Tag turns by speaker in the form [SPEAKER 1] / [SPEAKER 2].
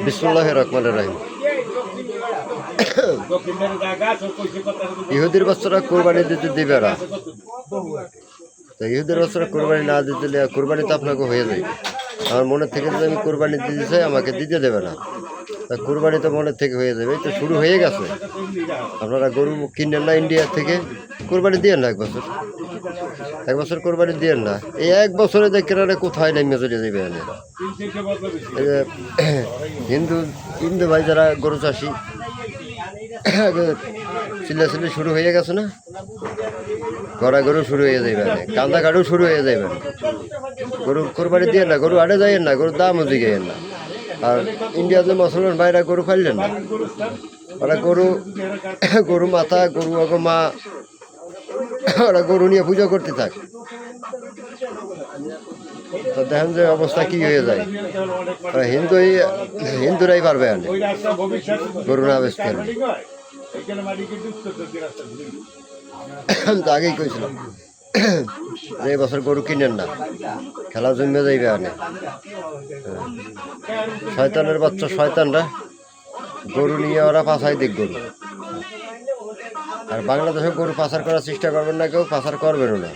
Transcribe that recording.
[SPEAKER 1] বিসমিল্লাহির রহমানির রহিম। ইহুদির বাচ্চারা কোরবানি দিতে দিবে না, তো ইহুদের বাচ্চারা কোরবানি না দিতে দিলে কোরবানি তো আপনাকে হয়ে যাবে। আমার মনের থেকে যদি আমি কোরবানি দিতে চাই আমাকে দিতে দেবে না, তা কোরবানি তো মনের থেকে হয়ে যাবে। এই তো শুরু হয়ে গেছে। আপনারা গরু কিনেন না ইন্ডিয়া থেকে, কোরবানি দিয়েন না এক বছর কোরবানি দিয়েন না। এই এক বছরে দেখে কোথায় নেমে চলে যাবে। হিন্দু হিন্দু ভাই যারা গরু চাষি চিল্লাচিল্লি শুরু হয়ে গেছে না, গরু শুরু হয়ে যাবে, কান্দা কাটু শুরু হয়ে যাবে। গরু কোরবানি দিয়ে না, গরু আড়ে যাইয়েন না, গরুর দামও জিগেন না। আর ইন্ডিয়াতে মুসলমান ভাইরা গরু ফাইলেন না, ওরা গরু মাথা গরু আগে মা, ওরা গরু নিয়ে পুজো করতে থাকে। তো দেখেন যে অবস্থা কি হয়ে যায়। হিন্দুরাই পারবে আনে গরু না বেচতে। আমি তো আগেই কইছিলাম যে এবছর গরু কিনেন না, খেলা জমে যাইবে আনে। শয়তানের বাচ্চা শয়তানরা গরু নিয়ে ওরা পাছাই দিক গরু। আর বাংলাদেশে গরু পাচার করার চেষ্টা করবেন না, কেউ পাচার করবেনও না।